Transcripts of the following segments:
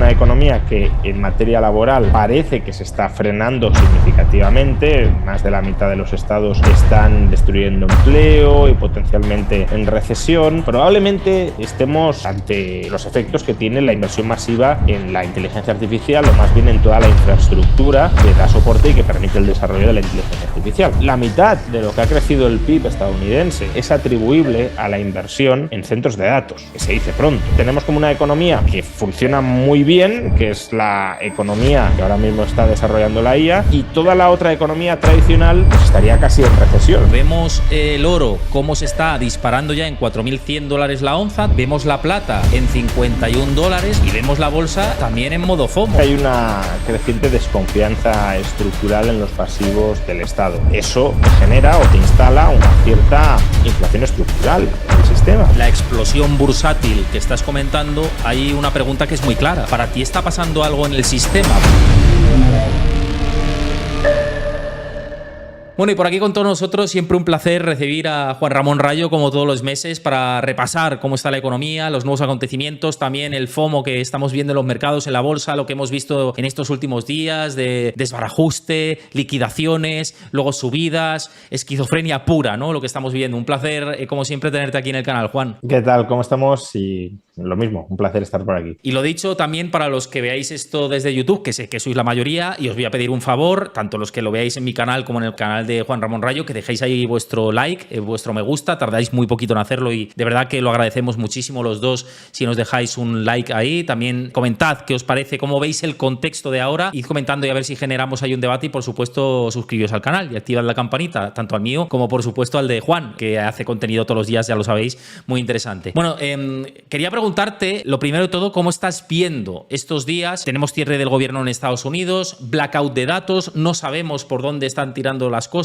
una economía que en materia laboral parece que se está frenando significativamente. Más de la mitad de los estados están destruyendo empleo y potencialmente en recesión. Probablemente estemos ante los efectos que tiene la inversión masiva en la inteligencia artificial, o más bien en toda la infraestructura que da soporte y que permite el desarrollo de la inteligencia artificial. La mitad de lo que ha crecido el PIB estadounidense es atribuible a la inversión en centros de datos, que se dice pronto. Tenemos como una economía que funciona muy bien, que es la economía que ahora mismo está desarrollando la IA, y toda la otra economía tradicional pues estaría casi en recesión. Vemos el oro cómo se está disparando ya en $4.100 la onza, vemos la plata en $51 y vemos la bolsa también en modo FOMO. Hay una creciente desconfianza estructural en los pasivos del Estado. Eso te genera o te instala una cierta inflación estructural en el sistema. La explosión bursátil que estás comentando, hay una pregunta que es muy clara. ¿Para ti está pasando algo en el sistema? Bueno, y por aquí con todos nosotros siempre un placer recibir a Juan Ramón Rayo como todos los meses para repasar cómo está la economía, los nuevos acontecimientos, también el FOMO que estamos viendo en los mercados, en la bolsa, lo que hemos visto en estos últimos días de desbarajuste, liquidaciones, luego subidas, esquizofrenia pura, ¿no? Lo que estamos viendo. Un placer, como siempre, tenerte aquí en el canal, Juan. ¿Qué tal? ¿Cómo estamos? Y lo mismo, un placer estar por aquí. Y lo dicho también para los que veáis esto desde YouTube, que sé que sois la mayoría, y os voy a pedir un favor, tanto los que lo veáis en mi canal como en el canal de Juan Ramón Rayo, que dejéis ahí vuestro like, vuestro me gusta. Tardáis muy poquito en hacerlo y de verdad que lo agradecemos muchísimo los dos si nos dejáis un like ahí. También comentad qué os parece, cómo veis el contexto de ahora, id comentando y a ver si generamos ahí un debate, y por supuesto suscribiros al canal y activad la campanita, tanto al mío como por supuesto al de Juan, que hace contenido todos los días, ya lo sabéis, muy interesante. Bueno, quería preguntarte, lo primero de todo, ¿cómo estás viendo estos días? Tenemos cierre del gobierno en Estados Unidos, blackout de datos, no sabemos por dónde están tirando las cosas.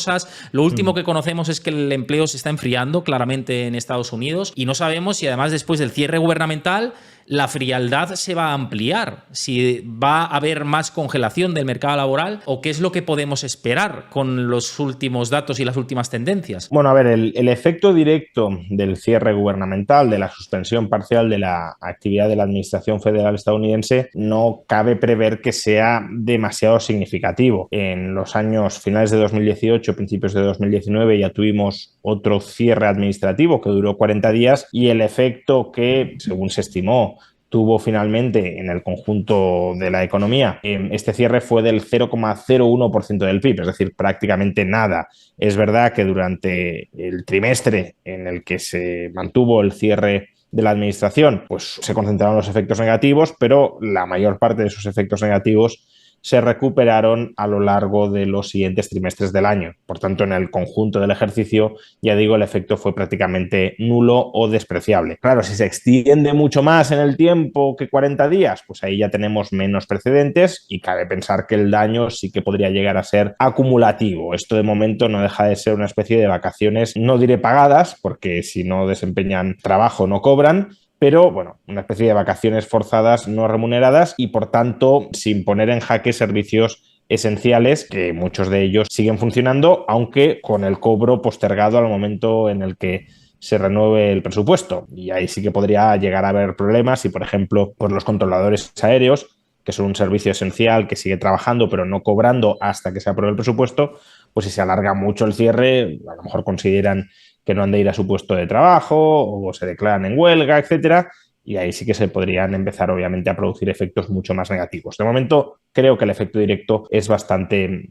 Lo último que conocemos es que el empleo se está enfriando claramente en Estados Unidos, y no sabemos si además después del cierre gubernamental la frialdad se va a ampliar, si va a haber más congelación del mercado laboral, o qué es lo que podemos esperar con los últimos datos y las últimas tendencias. Bueno, a ver, el efecto directo del cierre gubernamental, de la suspensión parcial de la actividad de la Administración Federal estadounidense, no cabe prever que sea demasiado significativo. En los años finales de 2018, principios de 2019, ya tuvimos otro cierre administrativo que duró 40 días, y el efecto que, según se estimó, tuvo finalmente en el conjunto de la economía, este cierre fue del 0,01% del PIB, es decir, prácticamente nada. Es verdad que durante el trimestre en el que se mantuvo el cierre de la administración, pues se concentraron los efectos negativos, pero la mayor parte de esos efectos negativos se recuperaron a lo largo de los siguientes trimestres del año. Por tanto, en el conjunto del ejercicio, ya digo, el efecto fue prácticamente nulo o despreciable. Claro, si se extiende mucho más en el tiempo que 40 días, pues ahí ya tenemos menos precedentes y cabe pensar que el daño sí que podría llegar a ser acumulativo. Esto de momento no deja de ser una especie de vacaciones, no diré pagadas, porque si no desempeñan trabajo no cobran, pero bueno, una especie de vacaciones forzadas no remuneradas, y por tanto sin poner en jaque servicios esenciales, que muchos de ellos siguen funcionando, aunque con el cobro postergado al momento en el que se renueve el presupuesto. Y ahí sí que podría llegar a haber problemas si, por ejemplo, por los controladores aéreos, que son un servicio esencial que sigue trabajando pero no cobrando hasta que se apruebe el presupuesto, pues si se alarga mucho el cierre, a lo mejor consideran que no han de ir a su puesto de trabajo o se declaran en huelga, etcétera, y ahí sí que se podrían empezar obviamente a producir efectos mucho más negativos. De momento creo que el efecto directo es bastante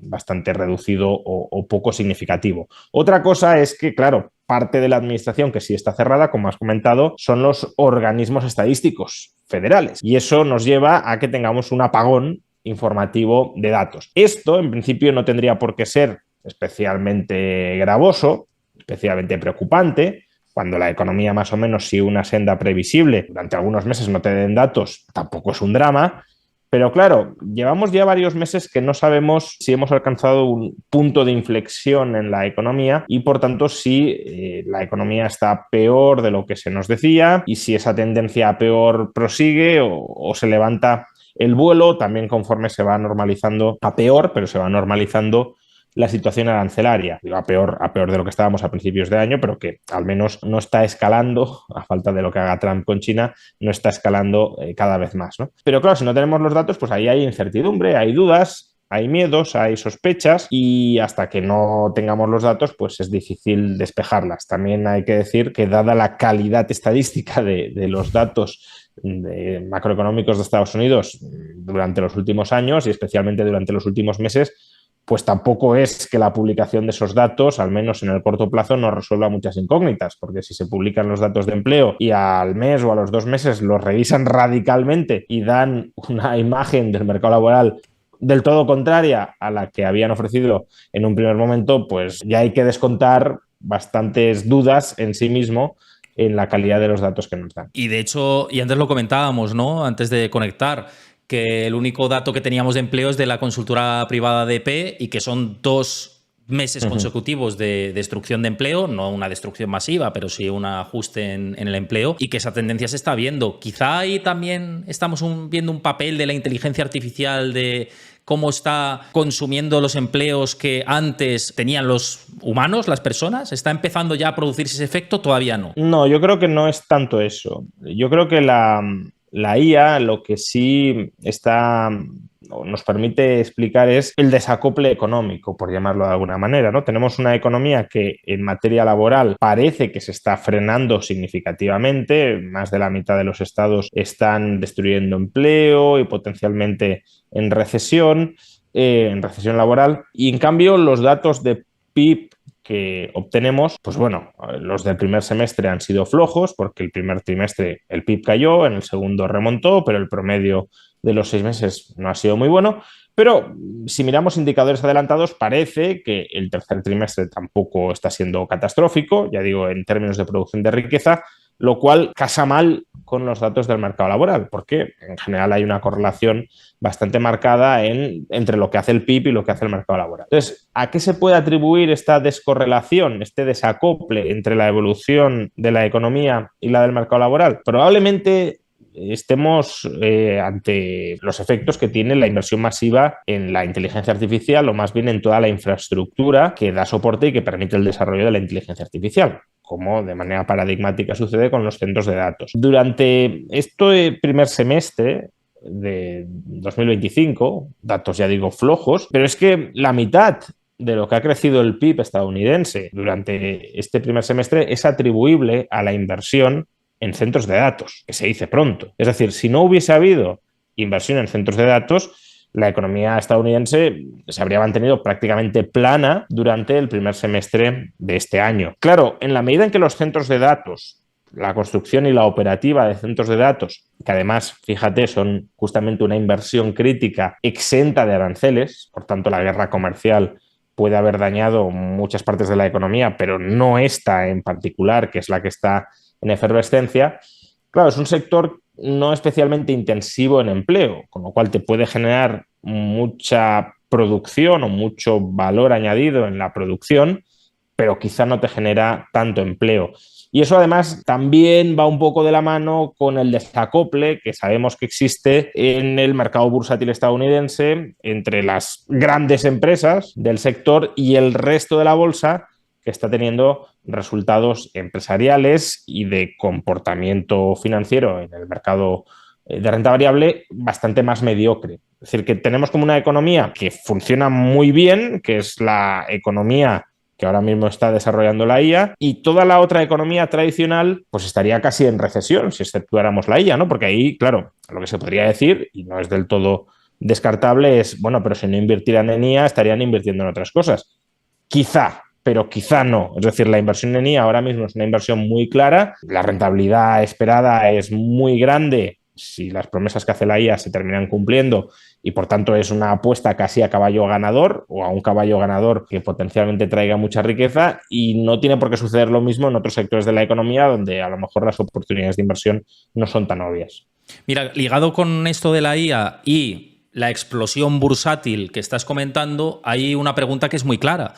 reducido o poco significativo. Otra cosa es que, claro, parte de la administración que sí está cerrada, como has comentado, son los organismos estadísticos federales, y eso nos lleva a que tengamos un apagón informativo de datos. Esto en principio no tendría por qué ser especialmente gravoso, especialmente preocupante. Cuando la economía más o menos sigue una senda previsible, durante algunos meses no te den datos, tampoco es un drama. Pero claro, llevamos ya varios meses que no sabemos si hemos alcanzado un punto de inflexión en la economía, y por tanto si la economía está peor de lo que se nos decía, y si esa tendencia a peor prosigue o se levanta el vuelo, también conforme se va normalizando a peor, pero se va normalizando la situación arancelaria. Digo, a peor de lo que estábamos a principios de año, pero que al menos no está escalando, a falta de lo que haga Trump con China, no está escalando cada vez más, ¿no? Pero claro, si no tenemos los datos, pues ahí hay incertidumbre, hay dudas, hay miedos, hay sospechas y hasta que no tengamos los datos, pues es difícil despejarlas. También hay que decir que dada la calidad estadística de los datos macroeconómicos de Estados Unidos durante los últimos años y especialmente durante los últimos meses, pues tampoco es que la publicación de esos datos, al menos en el corto plazo, nos resuelva muchas incógnitas, porque si se publican los datos de empleo y al mes o a los 2 meses los revisan radicalmente y dan una imagen del mercado laboral del todo contraria a la que habían ofrecido en un primer momento, pues ya hay que descontar bastantes dudas en sí mismo en la calidad de los datos que nos dan. Y de hecho, y antes lo comentábamos, ¿no? Antes de conectar, que el único dato que teníamos de empleo es de la consultora privada de EP y que son 2 meses consecutivos de destrucción de empleo, no una destrucción masiva, pero sí un ajuste en el empleo, y que esa tendencia se está viendo. Quizá ahí también estamos viendo un papel de la inteligencia artificial, de cómo está consumiendo los empleos que antes tenían los humanos, las personas. ¿Está empezando ya a producirse ese efecto? Todavía no. No, yo creo que no es tanto eso. Yo creo que la IA lo que sí está nos permite explicar es el desacople económico, por llamarlo de alguna manera, ¿no? Tenemos una economía que en materia laboral parece que se está frenando significativamente, más de la mitad de los estados están destruyendo empleo y potencialmente en recesión laboral, y en cambio los datos de PIB que obtenemos, pues bueno, los del primer semestre han sido flojos porque el primer trimestre el PIB cayó, en el segundo remontó, pero el promedio de los 6 meses no ha sido muy bueno. Pero si miramos indicadores adelantados, parece que el tercer trimestre tampoco está siendo catastrófico, ya digo, en términos de producción de riqueza, lo cual casa mal con los datos del mercado laboral, porque en general hay una correlación bastante marcada entre lo que hace el PIB y lo que hace el mercado laboral. Entonces, ¿a qué se puede atribuir esta descorrelación, este desacople entre la evolución de la economía y la del mercado laboral? Probablemente estemos ante los efectos que tiene la inversión masiva en la inteligencia artificial, o más bien en toda la infraestructura que da soporte y que permite el desarrollo de la inteligencia artificial, como de manera paradigmática sucede con los centros de datos. Durante este primer semestre de 2025, datos ya digo flojos, pero es que la mitad de lo que ha crecido el PIB estadounidense durante este primer semestre es atribuible a la inversión en centros de datos, que se dice pronto. Es decir, si no hubiese habido inversión en centros de datos, la economía estadounidense se habría mantenido prácticamente plana durante el primer semestre de este año. Claro, en la medida en que los centros de datos, la construcción y la operativa de centros de datos, que además, fíjate, son justamente una inversión crítica exenta de aranceles, por tanto la guerra comercial puede haber dañado muchas partes de la economía, pero no esta en particular, que es la que está en efervescencia. Claro, es un sector no especialmente intensivo en empleo, con lo cual te puede generar mucha producción o mucho valor añadido en la producción, pero quizá no te genera tanto empleo. Y eso además también va un poco de la mano con el desacople que sabemos que existe en el mercado bursátil estadounidense entre las grandes empresas del sector y el resto de la bolsa, que está teniendo resultados empresariales y de comportamiento financiero en el mercado de renta variable bastante más mediocre. Es decir, que tenemos como una economía que funciona muy bien, que es la economía que ahora mismo está desarrollando la IA, y toda la otra economía tradicional pues estaría casi en recesión si exceptuáramos la IA, ¿no? Porque ahí, claro, lo que se podría decir, y no es del todo descartable, es, bueno, pero si no invirtieran en IA estarían invirtiendo en otras cosas. Quizá, pero quizá no. Es decir, la inversión en IA ahora mismo es una inversión muy clara, la rentabilidad esperada es muy grande si las promesas que hace la IA se terminan cumpliendo, y por tanto es una apuesta casi a caballo ganador, o a un caballo ganador que potencialmente traiga mucha riqueza, y no tiene por qué suceder lo mismo en otros sectores de la economía donde a lo mejor las oportunidades de inversión no son tan obvias. Mira, ligado con esto de la IA y la explosión bursátil que estás comentando, hay una pregunta que es muy clara.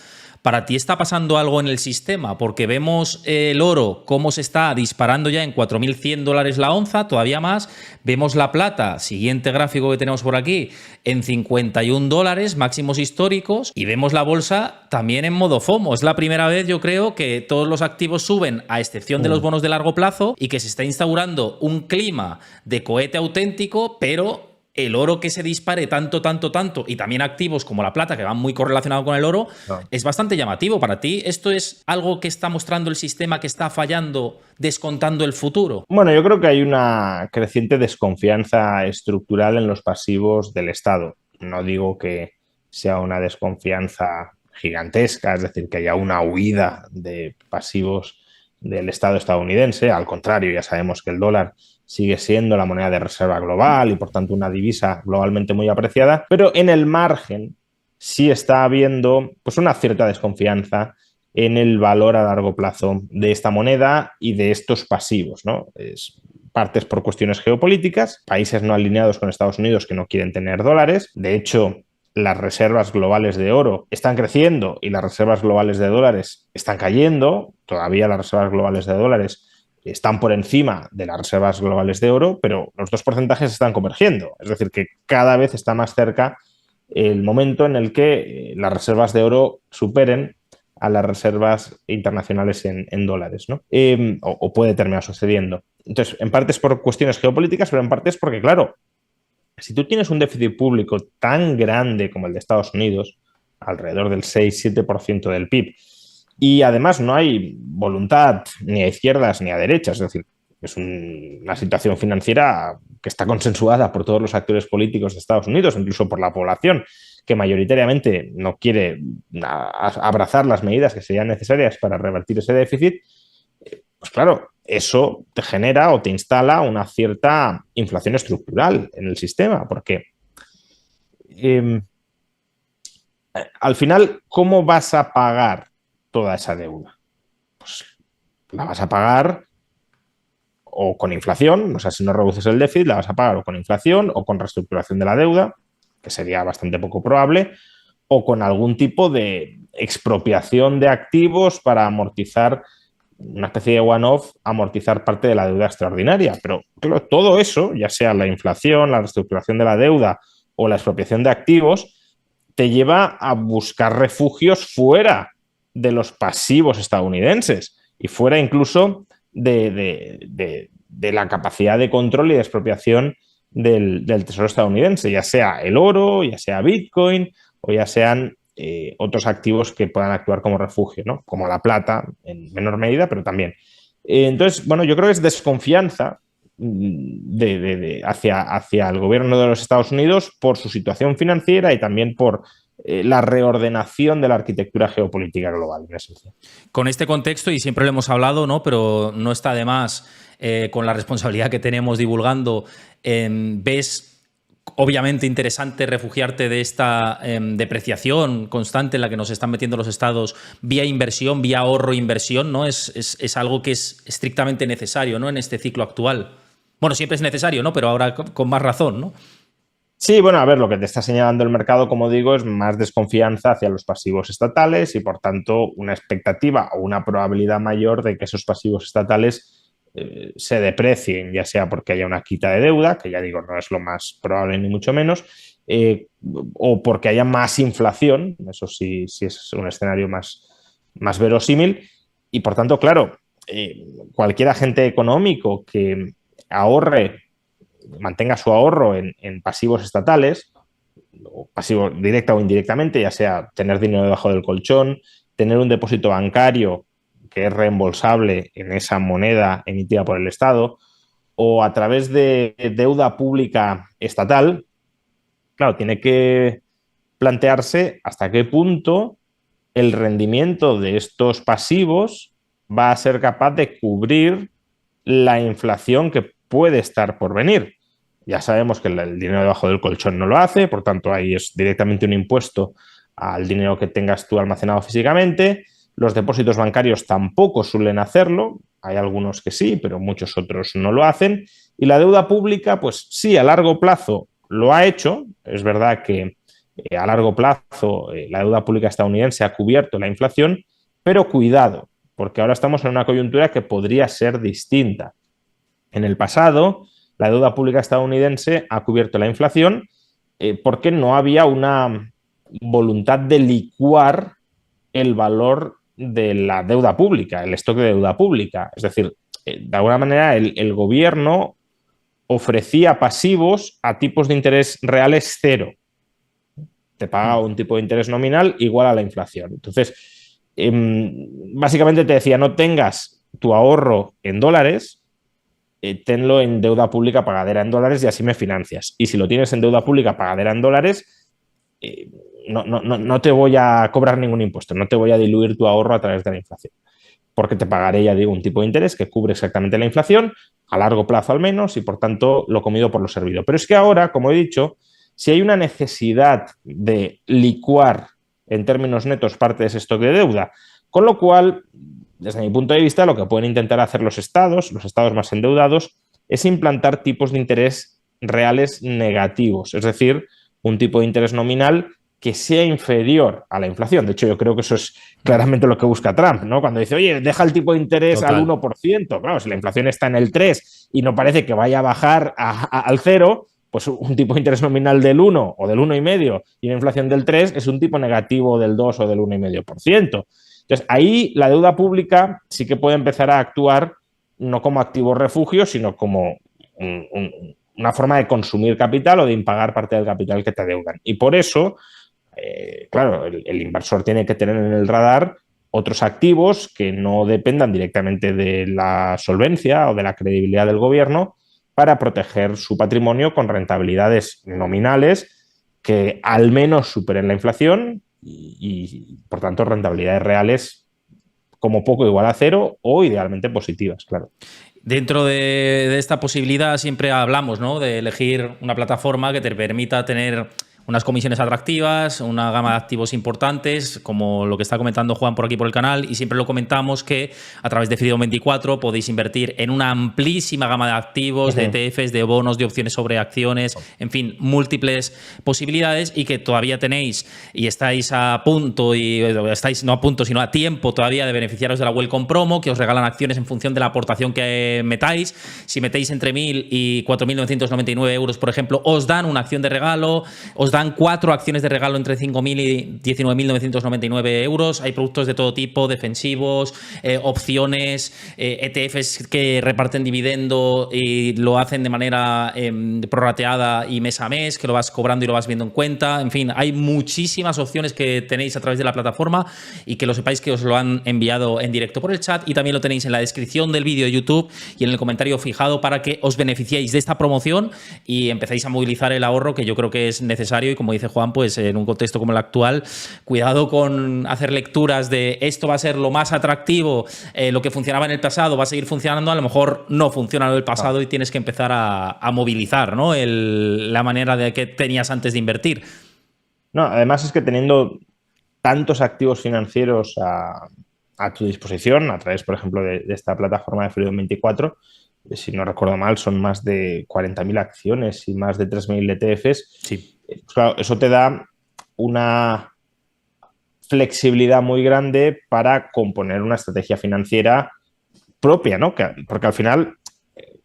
¿Para ti está pasando algo en el sistema? Porque vemos el oro cómo se está disparando ya en $4.100 la onza, todavía más. Vemos la plata, siguiente gráfico que tenemos por aquí, en $51, máximos históricos. Y vemos la bolsa también en modo FOMO. Es la primera vez, yo creo, que todos los activos suben, a excepción de los bonos de largo plazo, y que se está instaurando un clima de cohete auténtico, pero el oro que se dispare tanto, y también activos como la plata, que van muy correlacionados con el oro, es bastante llamativo. Para ti, ¿esto es algo que está mostrando el sistema que está fallando, descontando el futuro? Bueno, yo creo que hay una creciente desconfianza estructural en los pasivos del Estado. No digo que sea una desconfianza gigantesca, es decir, que haya una huida de pasivos del Estado estadounidense. Al contrario, ya sabemos que el dólar sigue siendo la moneda de reserva global y por tanto una divisa globalmente muy apreciada, pero en el margen sí está habiendo pues una cierta desconfianza en el valor a largo plazo de esta moneda y de estos pasivos, ¿no? Partes por cuestiones geopolíticas, países no alineados con Estados Unidos que no quieren tener dólares. De hecho, las reservas globales de oro están creciendo y las reservas globales de dólares están cayendo. Todavía las reservas globales de dólares están por encima de las reservas globales de oro, pero los dos porcentajes están convergiendo. Es decir, que cada vez está más cerca el momento en el que las reservas de oro superen a las reservas internacionales en dólares, ¿no? O puede terminar sucediendo. Entonces, en parte es por cuestiones geopolíticas, pero en parte es porque, claro, si tú tienes un déficit público tan grande como el de Estados Unidos, alrededor del 6-7% del PIB, y además no hay voluntad ni a izquierdas ni a derechas, es decir, es una situación financiera que está consensuada por todos los actores políticos de Estados Unidos, incluso por la población, que mayoritariamente no quiere abrazar las medidas que serían necesarias para revertir ese déficit. Pues claro, eso te genera o te instala una cierta inflación estructural en el sistema, porque al final, ¿cómo vas a pagar toda esa deuda? Pues la vas a pagar o con inflación, o sea, si no reduces el déficit, la vas a pagar o con inflación o con reestructuración de la deuda, que sería bastante poco probable, o con algún tipo de expropiación de activos para amortizar, una especie de one-off, amortizar parte de la deuda extraordinaria. Pero claro, todo eso, ya sea la inflación, la reestructuración de la deuda o la expropiación de activos, te lleva a buscar refugios fuera de los pasivos estadounidenses y fuera incluso de la capacidad de control y de expropiación del Tesoro estadounidense, ya sea el oro, ya sea Bitcoin o ya sean otros activos que puedan actuar como refugio, ¿no? Como la plata en menor medida, pero también. Entonces, bueno, yo creo que es desconfianza hacia el gobierno de los Estados Unidos por su situación financiera y también por la reordenación de la arquitectura geopolítica global. Con este contexto, y siempre lo hemos hablado, ¿no? Pero no está de más, con la responsabilidad que tenemos divulgando, ves obviamente interesante refugiarte de esta depreciación constante en la que nos están metiendo los estados vía inversión, vía ahorro e inversión, ¿no? Es algo que es estrictamente necesario, ¿no? En este ciclo actual. Bueno, siempre es necesario, ¿no? Pero ahora con más razón, ¿no? Sí, bueno, a ver, lo que te está señalando el mercado, como digo, es más desconfianza hacia los pasivos estatales y, por tanto, una expectativa o una probabilidad mayor de que esos pasivos estatales se deprecien, ya sea porque haya una quita de deuda, que ya digo, no es lo más probable ni mucho menos, o porque haya más inflación, eso sí, sí es un escenario más verosímil, y por tanto, claro, cualquier agente económico que ahorre, mantenga su ahorro en pasivos estatales, o pasivos directa o indirectamente, ya sea tener dinero debajo del colchón, tener un depósito bancario que es reembolsable en esa moneda emitida por el Estado, o a través de deuda pública estatal, claro, tiene que plantearse hasta qué punto el rendimiento de estos pasivos va a ser capaz de cubrir la inflación que puede estar por venir. Ya sabemos que el dinero debajo del colchón no lo hace, por tanto ahí es directamente un impuesto al dinero que tengas tú almacenado físicamente. Los depósitos bancarios tampoco suelen hacerlo, hay algunos que sí, pero muchos otros no lo hacen. Y la deuda pública, pues sí, a largo plazo lo ha hecho. Es verdad que a largo plazo la deuda pública estadounidense ha cubierto la inflación, pero cuidado, porque ahora estamos en una coyuntura que podría ser distinta. En el pasado, la deuda pública estadounidense ha cubierto la inflación porque no había una voluntad de licuar el valor de la deuda pública, el stock de deuda pública. Es decir, de alguna manera el gobierno ofrecía pasivos a tipos de interés reales cero. Te paga un tipo de interés nominal igual a la inflación. Entonces, básicamente te decía, no tengas tu ahorro en dólares, tenlo en deuda pública pagadera en dólares y así me financias. Y si lo tienes en deuda pública pagadera en dólares, no te voy a cobrar ningún impuesto, no te voy a diluir tu ahorro a través de la inflación, porque te pagaré, ya digo, un tipo de interés que cubre exactamente la inflación, a largo plazo al menos, y por tanto lo comido por lo servido. Pero es que ahora, como he dicho, si hay una necesidad de licuar en términos netos parte de ese stock de deuda, con lo cual, desde mi punto de vista, lo que pueden intentar hacer los estados más endeudados, es implantar tipos de interés reales negativos, es decir, un tipo de interés nominal que sea inferior a la inflación. De hecho, yo creo que eso es claramente lo que busca Trump, ¿no? Cuando dice, oye, deja el tipo de interés al 1%, claro, si la inflación está en el 3% y no parece que vaya a bajar al 0%, pues un tipo de interés nominal del 1 o del 1,5 y una inflación del 3 es un tipo negativo del 2 o del 1,5%. Entonces, ahí la deuda pública sí que puede empezar a actuar no como activo refugio, sino como una forma de consumir capital o de impagar parte del capital que te adeudan. Y por eso, claro, el inversor tiene que tener en el radar otros activos que no dependan directamente de la solvencia o de la credibilidad del gobierno para proteger su patrimonio con rentabilidades nominales que al menos superen la inflación y por tanto, rentabilidades reales como poco igual a cero o idealmente positivas, claro. Dentro de esta posibilidad siempre hablamos, ¿no?, de elegir una plataforma que te permita tener unas comisiones atractivas, una gama de activos importantes, como lo que está comentando Juan por aquí por el canal, y siempre lo comentamos que a través de Freedom24 podéis invertir en una amplísima gama de activos, de ETFs, de bonos, de opciones sobre acciones, en fin, múltiples posibilidades, y que todavía tenéis y estáis a punto, y estáis no a punto, sino a tiempo todavía de beneficiaros de la Welcome Promo, que os regalan acciones en función de la aportación que metáis. Si metéis entre 1.000 y 4.999 euros, por ejemplo, os dan una acción de regalo, os dan 4 acciones de regalo entre 5.000 y 19.999 euros. Hay productos de todo tipo, defensivos, opciones, ETFs que reparten dividendo y lo hacen de manera prorrateada y mes a mes, que lo vas cobrando y lo vas viendo en cuenta. En fin, hay muchísimas opciones que tenéis a través de la plataforma, y que lo sepáis que os lo han enviado en directo por el chat, y también lo tenéis en la descripción del vídeo de YouTube y en el comentario fijado para que os beneficiéis de esta promoción y empecéis a movilizar el ahorro, que yo creo que es necesario. Y como dice Juan, pues en un contexto como el actual, cuidado con hacer lecturas de esto va a ser lo más atractivo, lo que funcionaba en el pasado va a seguir funcionando. A lo mejor no funciona lo del pasado y tienes que empezar a movilizar, ¿no?, la manera de que tenías antes de invertir. No, además es que teniendo tantos activos financieros a tu disposición, a través, por ejemplo, de esta plataforma de Freedom24, si no recuerdo mal, son más de 40.000 acciones y más de 3.000 ETFs. Sí. Pues claro, eso te da una flexibilidad muy grande para componer una estrategia financiera propia, ¿no? Porque al final,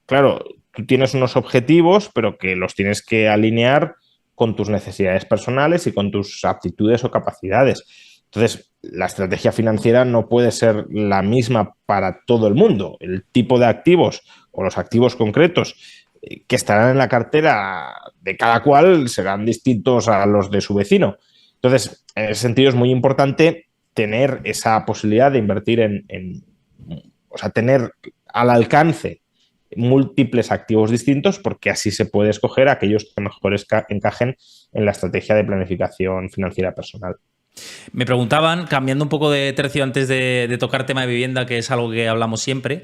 claro, tú tienes unos objetivos, pero que los tienes que alinear con tus necesidades personales y con tus aptitudes o capacidades. Entonces, la estrategia financiera no puede ser la misma para todo el mundo. El tipo de activos o los activos concretos que estarán en la cartera de cada cual serán distintos a los de su vecino. Entonces, en ese sentido es muy importante tener esa posibilidad de invertir o sea, tener al alcance múltiples activos distintos, porque así se puede escoger aquellos que mejor encajen en la estrategia de planificación financiera personal. Me preguntaban, cambiando un poco de tercio antes de tocar tema de vivienda, que es algo que hablamos siempre,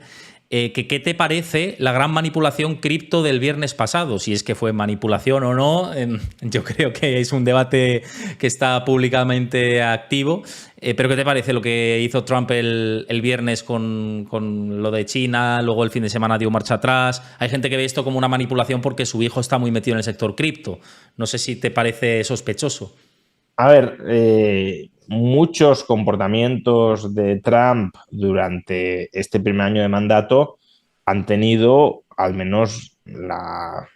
¿qué te parece la gran manipulación cripto del viernes pasado? Si es que fue manipulación o no, yo creo que es un debate que está públicamente activo. Pero ¿qué te parece lo que hizo Trump el viernes con lo de China? Luego el fin de semana dio marcha atrás. Hay gente que ve esto como una manipulación porque su hijo está muy metido en el sector cripto. No sé si te parece sospechoso. A ver, muchos comportamientos de Trump durante este primer año de mandato han tenido al menos la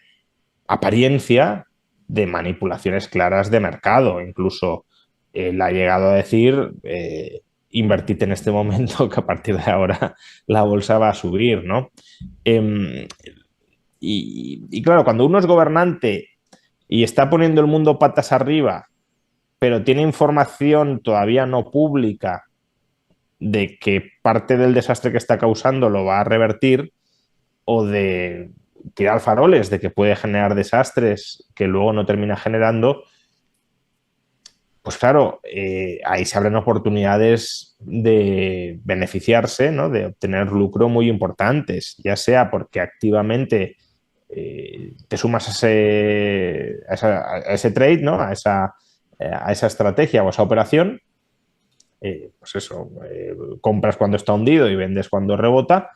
apariencia de manipulaciones claras de mercado. Incluso él ha llegado a decir, invertid en este momento que a partir de ahora la bolsa va a subir, ¿no? Eh, y claro, cuando uno es gobernante y está poniendo el mundo patas arriba, pero tiene información todavía no pública de que parte del desastre que está causando lo va a revertir, o de tirar faroles de que puede generar desastres que luego no termina generando, pues claro, ahí se abren oportunidades de beneficiarse, ¿no? De obtener lucro muy importantes, ya sea porque activamente te sumas a ese trade, ¿no? A esa estrategia o a esa operación, pues eso, compras cuando está hundido y vendes cuando rebota,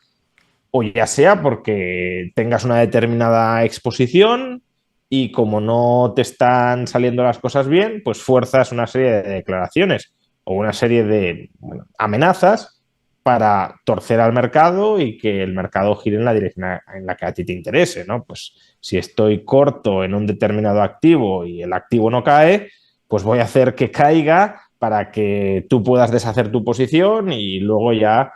o ya sea porque tengas una determinada exposición y como no te están saliendo las cosas bien, pues fuerzas una serie de declaraciones o una serie de, bueno, amenazas para torcer al mercado y que el mercado gire en la dirección en la que a ti te interese, ¿no? Pues si estoy corto en un determinado activo y el activo no cae, pues voy a hacer que caiga para que tú puedas deshacer tu posición y luego ya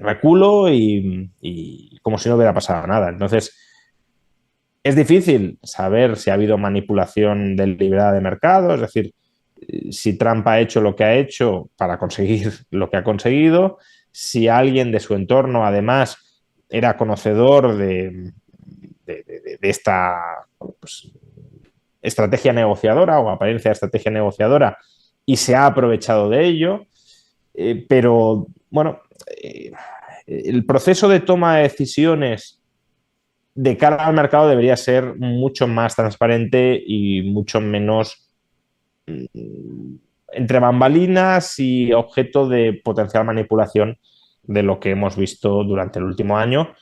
reculo y como si no hubiera pasado nada. Entonces, es difícil saber si ha habido manipulación deliberada de mercado, es decir, si Trump ha hecho lo que ha hecho para conseguir lo que ha conseguido, si alguien de su entorno además era conocedor de esta, pues, estrategia negociadora o apariencia de estrategia negociadora y se ha aprovechado de ello. Pero bueno, el proceso de toma de decisiones de cara al mercado debería ser mucho más transparente y mucho menos entre bambalinas y objeto de potencial manipulación de lo que hemos visto durante el último año,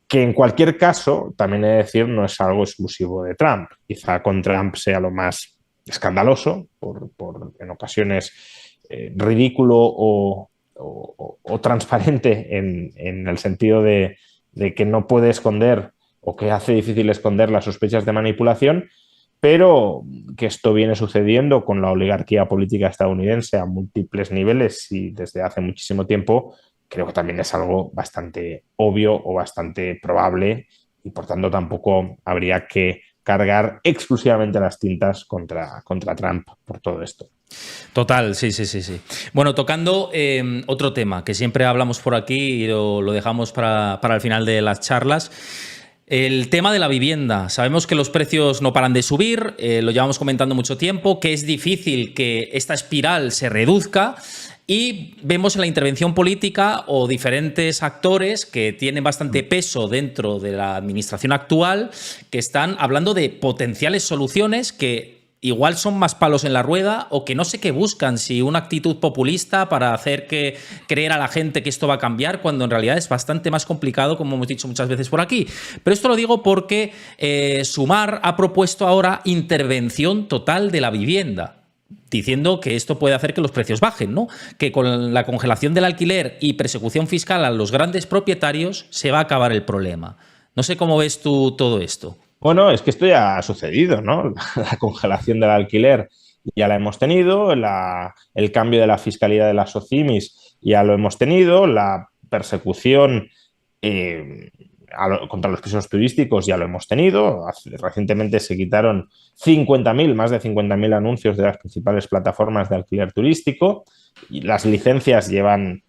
que en cualquier caso, también he de decir, no es algo exclusivo de Trump. Quizá con Trump sea lo más escandaloso, por en ocasiones ridículo o transparente en el sentido de que no puede esconder o que hace difícil esconder las sospechas de manipulación, pero que esto viene sucediendo con la oligarquía política estadounidense a múltiples niveles y desde hace muchísimo tiempo, creo que también es algo bastante obvio o bastante probable y por tanto tampoco habría que cargar exclusivamente las tintas contra Trump por todo esto. Total, sí, sí, sí, sí. Bueno, tocando otro tema que siempre hablamos por aquí y lo dejamos para el final de las charlas. El tema de la vivienda. Sabemos que los precios no paran de subir, lo llevamos comentando mucho tiempo, que es difícil que esta espiral se reduzca y vemos en la intervención política o diferentes actores que tienen bastante peso dentro de la administración actual que están hablando de potenciales soluciones que igual son más palos en la rueda o que no sé qué buscan, si una actitud populista para hacer que creer a la gente que esto va a cambiar, cuando en realidad es bastante más complicado, como hemos dicho muchas veces por aquí. Pero esto lo digo porque Sumar ha propuesto ahora intervención total de la vivienda, diciendo que esto puede hacer que los precios bajen, ¿no? Que con la congelación del alquiler y persecución fiscal a los grandes propietarios se va a acabar el problema. No sé cómo ves tú todo esto. Bueno, es que esto ya ha sucedido, ¿no? La congelación del alquiler ya la hemos tenido, el cambio de la fiscalidad de las SOCIMIS ya lo hemos tenido, la persecución contra los pisos turísticos ya lo hemos tenido. Recientemente se quitaron 50.000, más de 50.000 anuncios de las principales plataformas de alquiler turístico y las licencias llevan...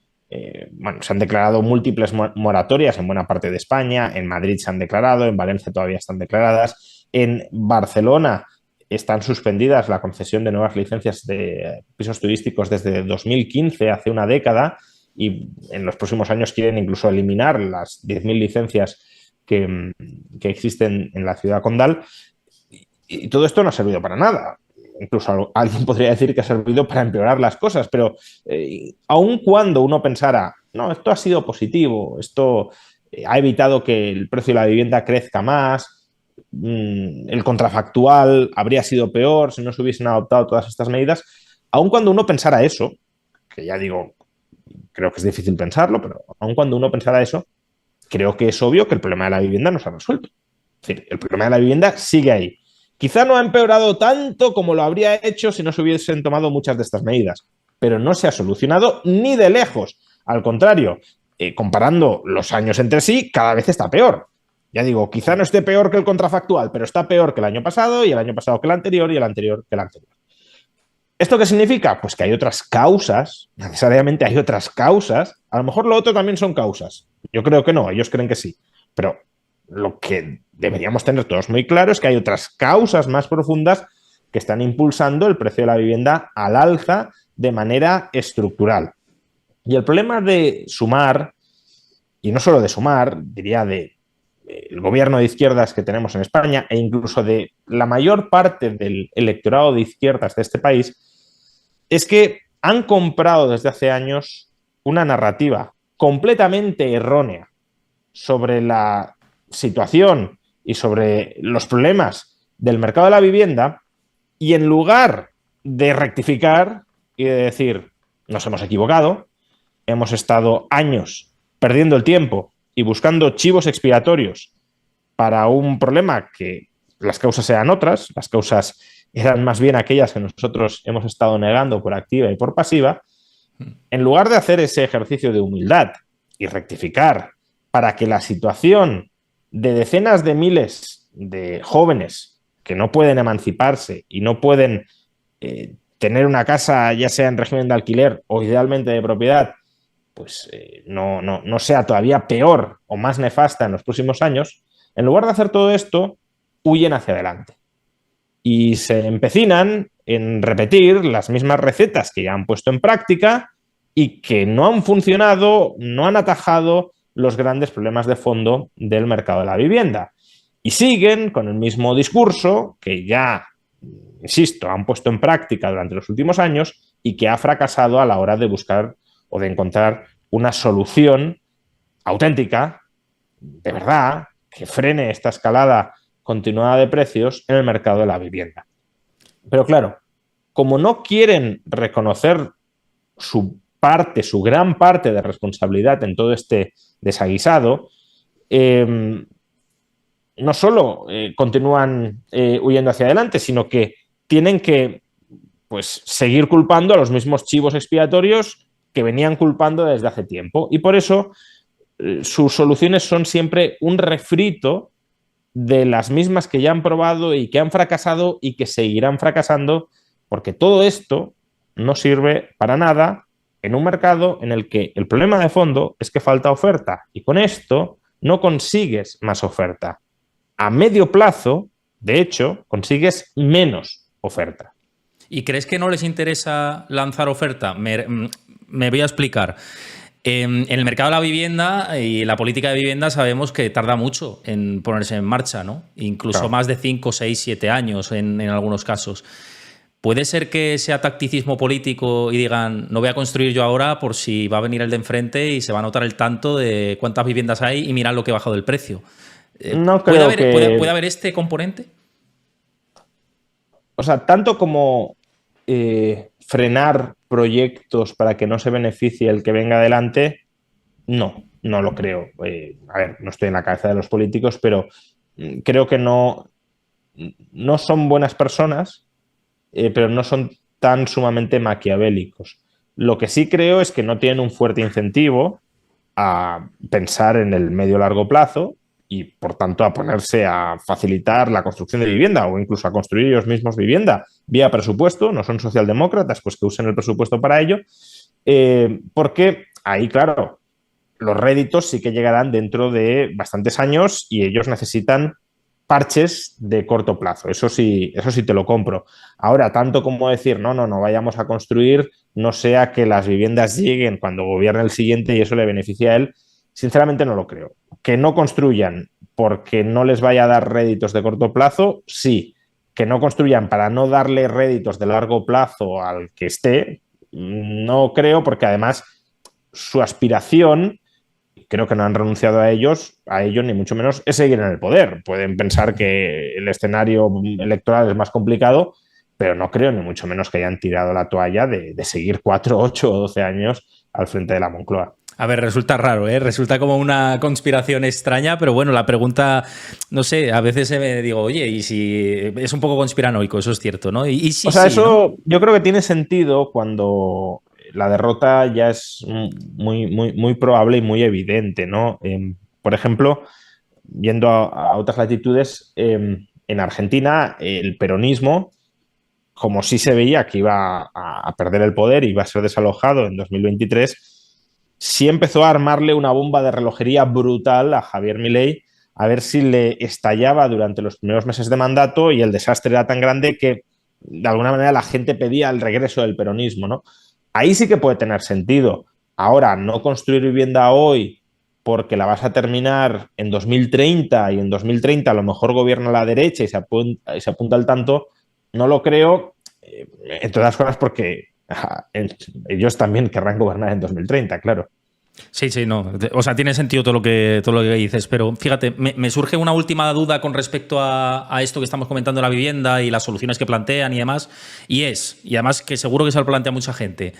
bueno, se han declarado múltiples moratorias en buena parte de España, en Madrid se han declarado, en Valencia todavía están declaradas, en Barcelona están suspendidas la concesión de nuevas licencias de pisos turísticos desde 2015, hace una década, y en los próximos años quieren incluso eliminar las 10.000 licencias que existen en la ciudad condal, y todo esto no ha servido para nada. Incluso alguien podría decir que ha servido para empeorar las cosas, pero aun cuando uno pensara, no, esto ha sido positivo, esto ha evitado que el precio de la vivienda crezca más, el contrafactual habría sido peor si no se hubiesen adoptado todas estas medidas, aun cuando uno pensara eso, que ya digo, creo que es difícil pensarlo, pero aun cuando uno pensara eso, creo que es obvio que el problema de la vivienda no se ha resuelto. Es decir, el problema de la vivienda sigue ahí. Quizá no ha empeorado tanto como lo habría hecho si no se hubiesen tomado muchas de estas medidas, pero no se ha solucionado ni de lejos. Al contrario, comparando los años entre sí, cada vez está peor. Ya digo, quizá no esté peor que el contrafactual, pero está peor que el año pasado y el año pasado que el anterior y el anterior que el anterior. ¿Esto qué significa? Pues que hay otras causas, necesariamente hay otras causas. A lo mejor lo otro también son causas. Yo creo que no, ellos creen que sí. Pero lo que deberíamos tener todos muy claro es que hay otras causas más profundas que están impulsando el precio de la vivienda al alza de manera estructural. Y el problema de Sumar, y no solo de Sumar, diría de el gobierno de izquierdas que tenemos en España e incluso de la mayor parte del electorado de izquierdas de este país, es que han comprado desde hace años una narrativa completamente errónea sobre la situación y sobre los problemas del mercado de la vivienda, y en lugar de rectificar y de decir nos hemos equivocado, hemos estado años perdiendo el tiempo y buscando chivos expiatorios para un problema que las causas eran otras, las causas eran más bien aquellas que nosotros hemos estado negando por activa y por pasiva, en lugar de hacer ese ejercicio de humildad y rectificar para que la situación de decenas de miles de jóvenes que no pueden emanciparse y no pueden tener una casa, ya sea en régimen de alquiler o idealmente de propiedad, pues no sea todavía peor o más nefasta en los próximos años, en lugar de hacer todo esto, huyen hacia adelante y se empecinan en repetir las mismas recetas que ya han puesto en práctica y que no han funcionado, no han atajado los grandes problemas de fondo del mercado de la vivienda. Y siguen con el mismo discurso que ya, insisto, han puesto en práctica durante los últimos años y que ha fracasado a la hora de buscar o de encontrar una solución auténtica, de verdad, que frene esta escalada continuada de precios en el mercado de la vivienda. Pero claro, como no quieren reconocer su parte, su gran parte de responsabilidad en todo este desaguisado, no solo continúan huyendo hacia adelante, sino que tienen que pues, seguir culpando a los mismos chivos expiatorios que venían culpando desde hace tiempo. Y por eso sus soluciones son siempre un refrito de las mismas que ya han probado y que han fracasado y que seguirán fracasando, porque todo esto no sirve para nada en un mercado en el que el problema de fondo es que falta oferta y con esto no consigues más oferta. A medio plazo, de hecho, consigues menos oferta. ¿Y crees que no les interesa lanzar oferta? Me voy a explicar. En el mercado de la vivienda y la política de vivienda sabemos que tarda mucho en ponerse en marcha, ¿no? Incluso claro, más de 5, 6, 7 años en algunos casos. ¿Puede ser que sea tacticismo político y digan no voy a construir yo ahora por si va a venir el de enfrente y se va a notar el tanto de cuántas viviendas hay y mirad lo que ha bajado el precio? No creo ¿Puede haber este componente? O sea, tanto como frenar proyectos para que no se beneficie el que venga adelante, no lo creo. A ver, no estoy en la cabeza de los políticos, pero creo que no son buenas personas, pero no son tan sumamente maquiavélicos. Lo que sí creo es que no tienen un fuerte incentivo a pensar en el medio-largo plazo y, por tanto, a ponerse a facilitar la construcción de vivienda o incluso a construir ellos mismos vivienda vía presupuesto. No son socialdemócratas, pues que usen el presupuesto para ello, porque ahí, claro, los réditos sí que llegarán dentro de bastantes años y ellos necesitan parches de corto plazo. Eso sí te lo compro. Ahora, tanto como decir, no vayamos a construir, no sea que las viviendas lleguen cuando gobierne el siguiente y eso le beneficie a él, sinceramente no lo creo. Que no construyan porque no les vaya a dar réditos de corto plazo, sí. Que no construyan para no darle réditos de largo plazo al que esté, no creo, porque además su aspiración creo que no han renunciado a ello ni mucho menos es seguir en el poder. Pueden pensar que el escenario electoral es más complicado, pero no creo ni mucho menos que hayan tirado la toalla de seguir 4, 8 o 12 años al frente de la Moncloa. A ver, resulta raro, ¿eh? Resulta como una conspiración extraña, pero bueno, la pregunta, no sé, a veces me digo, oye, y si es un poco conspiranoico, eso es cierto, ¿no? Y sí, O sea, sí, eso ¿no? yo creo que tiene sentido cuando la derrota ya es muy probable y muy evidente, ¿no? Por ejemplo, yendo a otras latitudes, en Argentina el peronismo, como sí se veía que iba a perder el poder y iba a ser desalojado en 2023, sí empezó a armarle una bomba de relojería brutal a Javier Milei, a ver si le estallaba durante los primeros meses de mandato, y el desastre era tan grande que de alguna manera la gente pedía el regreso del peronismo, ¿no? Ahí sí que puede tener sentido. Ahora, no construir vivienda hoy porque la vas a terminar en 2030 y en 2030 a lo mejor gobierna la derecha y se apunta al tanto, no lo creo, entre otras cosas porque ellos también querrán gobernar en 2030, claro. Sí, sí, no. O sea, tiene sentido todo lo que dices, pero fíjate, me surge una última duda con respecto a esto que estamos comentando de la vivienda y las soluciones que plantean y demás, y además que seguro que se lo plantea mucha gente.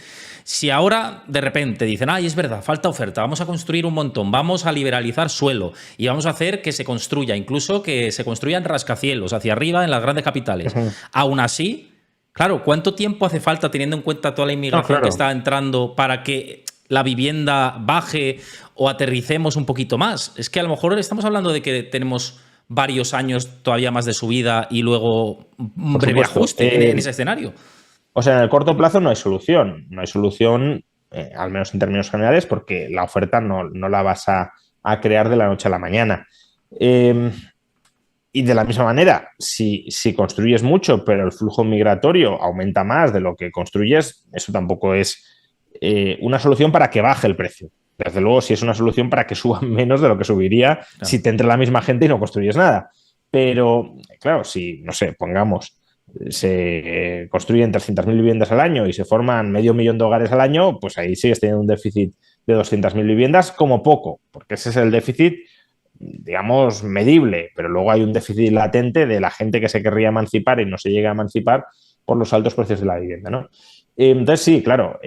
Si ahora de repente dicen, ay, es verdad, falta oferta, vamos a construir un montón, vamos a liberalizar suelo y vamos a hacer que se construya, incluso que se construyan rascacielos hacia arriba en las grandes capitales. Aún así, claro, ¿cuánto tiempo hace falta teniendo en cuenta toda la No, inmigración que claro. está entrando para que la vivienda baje o aterricemos un poquito más? Es que a lo mejor estamos hablando de que tenemos varios años todavía más de subida y luego un Por breve supuesto. ajuste en ese escenario. O sea, en el corto plazo no hay solución. No hay solución, al menos en términos generales, porque la oferta no la vas a crear de la noche a la mañana. Eh, y de la misma manera, si construyes mucho, pero el flujo migratorio aumenta más de lo que construyes, eso tampoco es una solución para que baje el precio. Desde luego, si es una solución para que suba menos de lo que subiría Claro. si te entra la misma gente y no construyes nada. Pero, claro, si, no sé, pongamos, se construyen 300.000 viviendas al año y se forman 500.000 de hogares al año, pues ahí sigues teniendo un déficit de 200.000 viviendas como poco, porque ese es el déficit, digamos, medible, pero luego hay un déficit latente de la gente que se querría emancipar y no se llega a emancipar por los altos precios de la vivienda, ¿no? Entonces, sí, claro,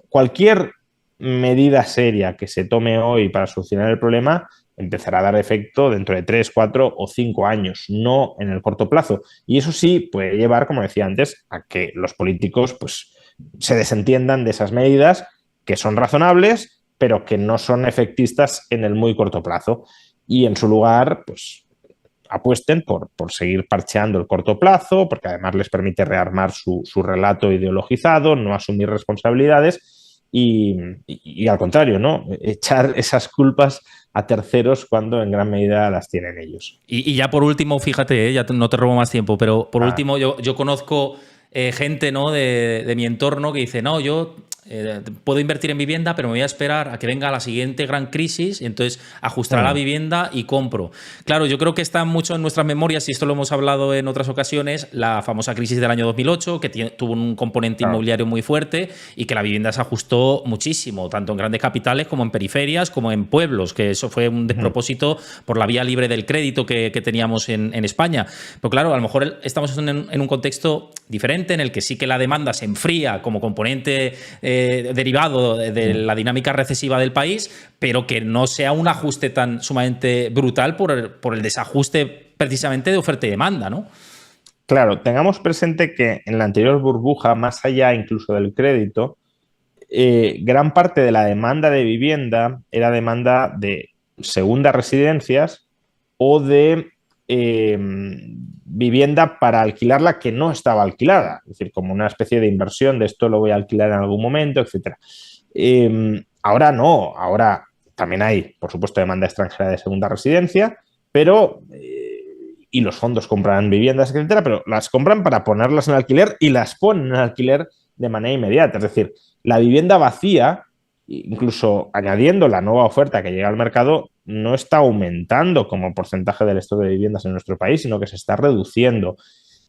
cualquier medida seria que se tome hoy para solucionar el problema empezará a dar efecto dentro de 3, 4 o 5 años, no en el corto plazo. Y eso sí puede llevar, como decía antes, a que los políticos pues, se desentiendan de esas medidas que son razonables, pero que no son efectistas en el muy corto plazo. Y en su lugar, pues apuesten por seguir parcheando el corto plazo, porque además les permite rearmar su relato ideologizado, no asumir responsabilidades y al contrario, ¿no? Echar esas culpas a terceros cuando en gran medida las tienen ellos. Y ya por último, fíjate, ya no te robo más tiempo, pero por Ah, último yo conozco gente, ¿no? de mi entorno que dice, no, yo puedo invertir en vivienda, pero me voy a esperar a que venga la siguiente gran crisis y entonces ajustará la vivienda y compro. Claro, yo creo que está mucho en nuestras memorias, y esto lo hemos hablado en otras ocasiones, la famosa crisis del año 2008, que tuvo un componente claro. inmobiliario muy fuerte y que la vivienda se ajustó muchísimo, tanto en grandes capitales como en periferias, como en pueblos, que eso fue un despropósito por la vía libre del crédito que teníamos en España. Pero claro, a lo mejor estamos en un contexto diferente en el que sí que la demanda se enfría como componente derivado de la dinámica recesiva del país, pero que no sea un ajuste tan sumamente brutal por el desajuste precisamente de oferta y demanda, ¿no? Claro, tengamos presente que en la anterior burbuja, más allá incluso del crédito, gran parte de la demanda de vivienda era demanda de segundas residencias o de vivienda para alquilarla que no estaba alquilada, es decir, como una especie de inversión de esto lo voy a alquilar en algún momento, etcétera. Ahora no, ahora también hay, por supuesto, demanda extranjera de segunda residencia, pero y los fondos compran viviendas, etcétera, pero las compran para ponerlas en alquiler y las ponen en alquiler de manera inmediata. Es decir, la vivienda vacía, incluso añadiendo la nueva oferta que llega al mercado, no está aumentando como porcentaje del stock de viviendas en nuestro país, sino que se está reduciendo.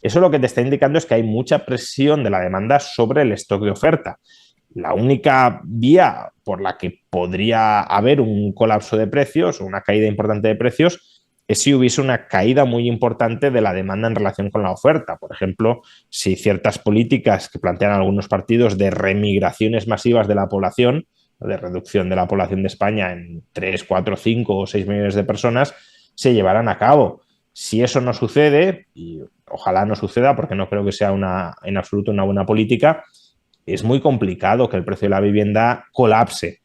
Eso lo que te está indicando es que hay mucha presión de la demanda sobre el stock de oferta. La única vía por la que podría haber un colapso de precios o una caída importante de precios es si hubiese una caída muy importante de la demanda en relación con la oferta. Por ejemplo, si ciertas políticas que plantean algunos partidos de remigraciones masivas de la población, de reducción de la población de España en 3, 4, 5 o 6 millones de personas, se llevarán a cabo. Si eso no sucede, y ojalá no suceda porque no creo que sea en absoluto una buena política, es muy complicado que el precio de la vivienda colapse.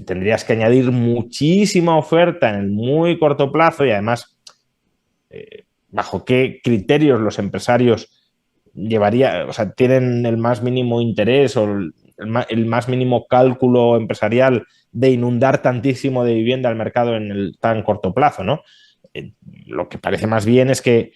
Tendrías que añadir muchísima oferta en el muy corto plazo y además, bajo qué criterios los empresarios tienen el más mínimo interés o el más mínimo cálculo empresarial de inundar tantísimo de vivienda al mercado en el tan corto plazo, ¿no? Lo que parece más bien es que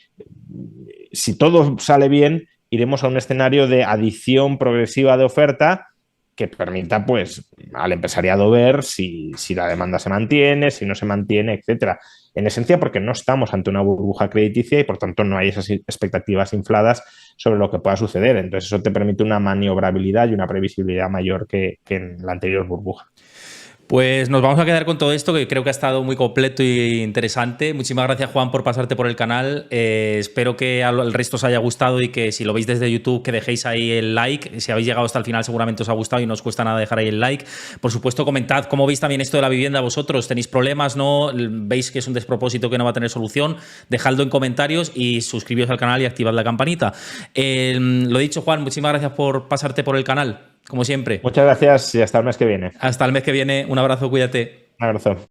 si todo sale bien, iremos a un escenario de adición progresiva de oferta que permita pues al empresariado ver si la demanda se mantiene, si no se mantiene, etcétera. En esencia, porque no estamos ante una burbuja crediticia y por tanto no hay esas expectativas infladas sobre lo que pueda suceder. Entonces eso te permite una maniobrabilidad y una previsibilidad mayor que en la anterior burbuja. Pues nos vamos a quedar con todo esto, que creo que ha estado muy completo y interesante. Muchísimas gracias, Juan, por pasarte por el canal. Espero que al resto os haya gustado y que si lo veis desde YouTube, que dejéis ahí el like. Si habéis llegado hasta el final, seguramente os ha gustado y no os cuesta nada dejar ahí el like. Por supuesto, comentad cómo veis también esto de la vivienda vosotros. ¿Tenéis problemas? ¿No? ¿Veis que es un despropósito que no va a tener solución? Dejadlo en comentarios y suscribíos al canal y activad la campanita. Lo dicho, Juan, muchísimas gracias por pasarte por el canal, como siempre. Muchas gracias y hasta el mes que viene. Hasta el mes que viene. Un abrazo, cuídate. Un abrazo.